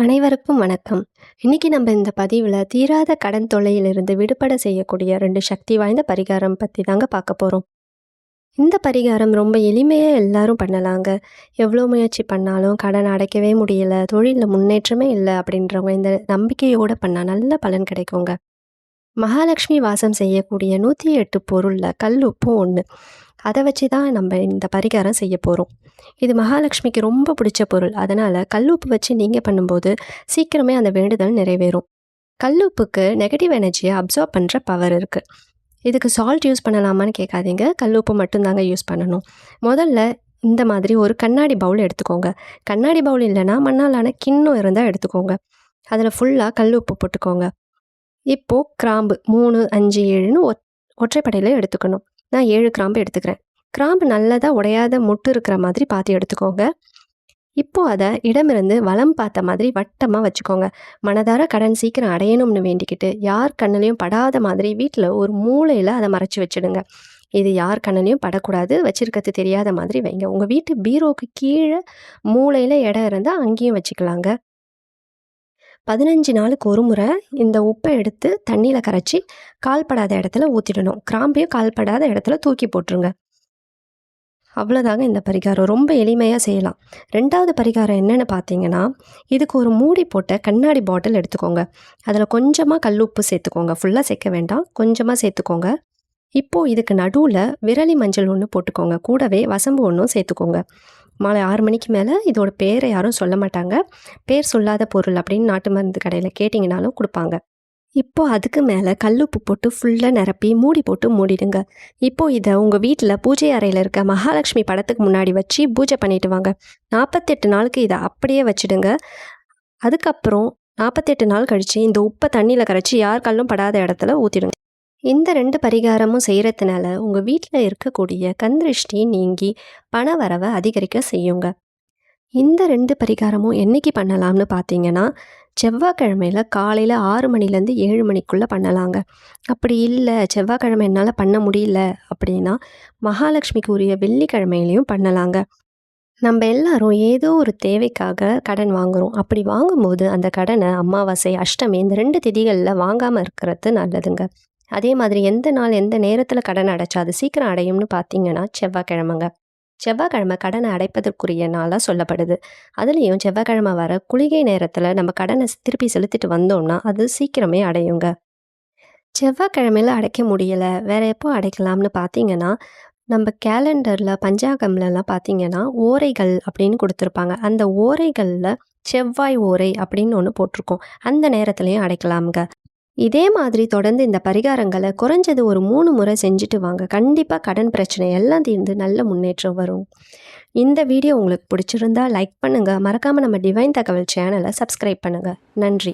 அனைவருக்கும் வணக்கம். இன்னைக்கு நம்ம இந்த பதிவில் தீராத கடன் தொல்லையிலிருந்து விடுபட செய்யக்கூடிய 2 சக்தி வாய்ந்த பரிகாரம் பற்றி தாங்க பார்க்க போகிறோம். இந்த பரிகாரம் ரொம்ப எளிமையாக எல்லாரும் பண்ணலாங்க. எவ்வளோ முயற்சி பண்ணாலும் கடன் அடைக்கவே முடியல, தொழிலில் முன்னேற்றமே இல்லை அப்படின்றவங்க இந்த நம்பிக்கையோடு பண்ணால் நல்ல பலன் கிடைக்குங்க. மகாலட்சுமி வாசம் செய்யக்கூடிய 108 பொருளில் கல் உப்பும் ஒன்று. அதை வச்சு தான் நம்ம இந்த பரிகாரம் செய்ய போகிறோம். இது மகாலட்சுமிக்கு ரொம்ப பிடிச்ச பொருள். அதனால் கல்லுப்பு வச்சு நீங்கள் பண்ணும்போது சீக்கிரமே அந்த வேண்டுதல் நிறைவேறும். கல்லுப்புக்கு நெகட்டிவ் எனர்ஜியை அப்சார்ப் பண்ணுற பவர் இருக்குது. இதுக்கு சால்ட் யூஸ் பண்ணலாமான்னு கேட்காதீங்க. கல்லுப்பு மட்டும்தாங்க யூஸ் பண்ணணும். முதல்ல இந்த மாதிரி ஒரு கண்ணாடி பவுல் எடுத்துக்கோங்க. கண்ணாடி பவுல் இல்லைன்னா மண்ணாலான கிண்ணம் இருந்தால் எடுத்துக்கோங்க. அதில் ஃபுல்லாக கல்லுப்பு போட்டுக்கோங்க. இப்போது கிராம்பு 3, 5, 7ன்னு ஒற்றைப்படையில் எடுத்துக்கணும். நான் 7 கிராம்பு எடுத்துக்கிறேன். கிராம்பு நல்லதாக உடையாத முட்டு இருக்கிற மாதிரி பார்த்து எடுத்துக்கோங்க. இப்போது அதை இடமிருந்து வலம் பார்த்த மாதிரி வட்டமாக வச்சுக்கோங்க. மனதார கடன் சீக்கிரம் அடையணும்னு வேண்டிக்கிட்டு யார் கண்ணிலையும் படாத மாதிரி வீட்டில் ஒரு மூலையில் அதை மறைச்சி வச்சுடுங்க. இது யார் கண்ணிலையும் படக்கூடாது, வச்சிருக்கிறது தெரியாத மாதிரி வைங்க. உங்கள் வீட்டு பீரோவுக்கு கீழே மூலையில் இடம் இருந்தால் அங்கேயும் வச்சுக்கலாங்க. 15 நாளுக்கு ஒரு முறை இந்த உப்பை எடுத்து தண்ணியில் கரைச்சி கால்படாத இடத்துல ஊற்றிடணும். கிராம்பையும் கால்படாத இடத்துல தூக்கி போட்டுருங்க. அவ்வளோதாங்க இந்த பரிகாரம். ரொம்ப எளிமையாக செய்யலாம். 2வது பரிகாரம் என்னென்னு பார்த்தீங்கன்னா, இதுக்கு ஒரு மூடி போட்ட கண்ணாடி பாட்டில் எடுத்துக்கோங்க. அதில் கொஞ்சமாக கல் உப்பு சேர்த்துக்கோங்க. ஃபுல்லாக சேர்க்க வேண்டாம், கொஞ்சமாக சேர்த்துக்கோங்க. இப்போது இதுக்கு நடுவில் விரலி மஞ்சள் ஒன்று போட்டுக்கோங்க. கூடவே வசம்பு ஒன்றும் சேர்த்துக்கோங்க. மாலை 6 மணிக்கு மேலே இதோட பேரை யாரும் சொல்ல மாட்டாங்க. பேர் சொல்லாத பொருள் அப்படின்னு நாட்டு மருந்து கடையில் கேட்டிங்கனாலும் கொடுப்பாங்க. இப்போது அதுக்கு மேலே கல்லுப்பு போட்டு ஃபுல்லாக நிரப்பி மூடி போட்டு மூடிடுங்க. இப்போது இதை உங்கள் வீட்டில் பூஜை அறையில் இருக்க மகாலட்சுமி படத்துக்கு முன்னாடி வச்சு பூஜை பண்ணிட்டு வாங்க. 48 நாளுக்கு இதை அப்படியே வச்சுடுங்க. அதுக்கப்புறம் 48 நாள் கழித்து இந்த உப்பை தண்ணியில் கரைச்சி யார் கல்லும் படாத இடத்துல ஊற்றிடுங்க. இந்த 2 பரிகாரமும் செய்கிறதுனால உங்கள் வீட்டில் இருக்கக்கூடிய கந்திருஷ்டி நீங்கி பண வரவை அதிகரிக்க செய்யுங்க. இந்த 2 பரிகாரமும் என்றைக்கு பண்ணலாம்னு பார்த்தீங்கன்னா, செவ்வாய்க்கிழமையில் காலையில் 6 மணிலேருந்து 7 மணிக்குள்ளே பண்ணலாங்க. அப்படி இல்லை செவ்வாய்க்கிழமை என்னால் பண்ண முடியல அப்படின்னா மகாலட்சுமிக்கு உரிய வெள்ளிக்கிழமையிலையும் பண்ணலாங்க. நம்ம எல்லாரும் ஏதோ ஒரு தேவைக்காக கடன் வாங்குகிறோம். அப்படி வாங்கும்போது அந்த கடனை அமாவாசை, அஷ்டமி இந்த 2 திதிகளில் வாங்காமல் இருக்கிறது நல்லதுங்க. அதே மாதிரி எந்த நாள் எந்த நேரத்தில் கடன் அடைச்சா அது சீக்கிரம் அடையும்னு பார்த்தீங்கன்னா செவ்வாய்க்கிழமைங்க. செவ்வாய்க்கிழமை கடனை அடைப்பதற்குரிய நாளாக சொல்லப்படுது. அதுலேயும் செவ்வாய்க்கிழமை வர குளிகை நேரத்தில் நம்ம கடனை திருப்பி செலுத்திட்டு வந்தோம்னா அது சீக்கிரமே அடையுங்க. செவ்வாய்க்கிழமையில் அடைக்க முடியலை, வேறு எப்போ அடைக்கலாம்னு பார்த்தீங்கன்னா, நம்ம கேலண்டரில் பஞ்சாங்கம்லலாம் பார்த்தீங்கன்னா ஓரைகள் அப்படின்னு கொடுத்துருப்பாங்க. அந்த ஓரைகளில் செவ்வாய் ஓரை அப்படின்னு ஒன்று போட்டிருக்கோம். அந்த நேரத்துலையும் அடைக்கலாமுங்க. இதே மாதிரி தொடர்ந்து இந்த பரிகாரங்களை குறைஞ்சது ஒரு 3 முறை செஞ்சுட்டு வாங்க. கண்டிப்பாக கடன் பிரச்சனை எல்லாம் தீர்ந்து நல்ல முன்னேற்றம் வரும். இந்த வீடியோ உங்களுக்கு பிடிச்சிருந்தா லைக் பண்ணுங்கள். மறக்காமல் நம்ம டிவைன் தகவல் சேனலை சப்ஸ்கிரைப் பண்ணுங்கள். நன்றி.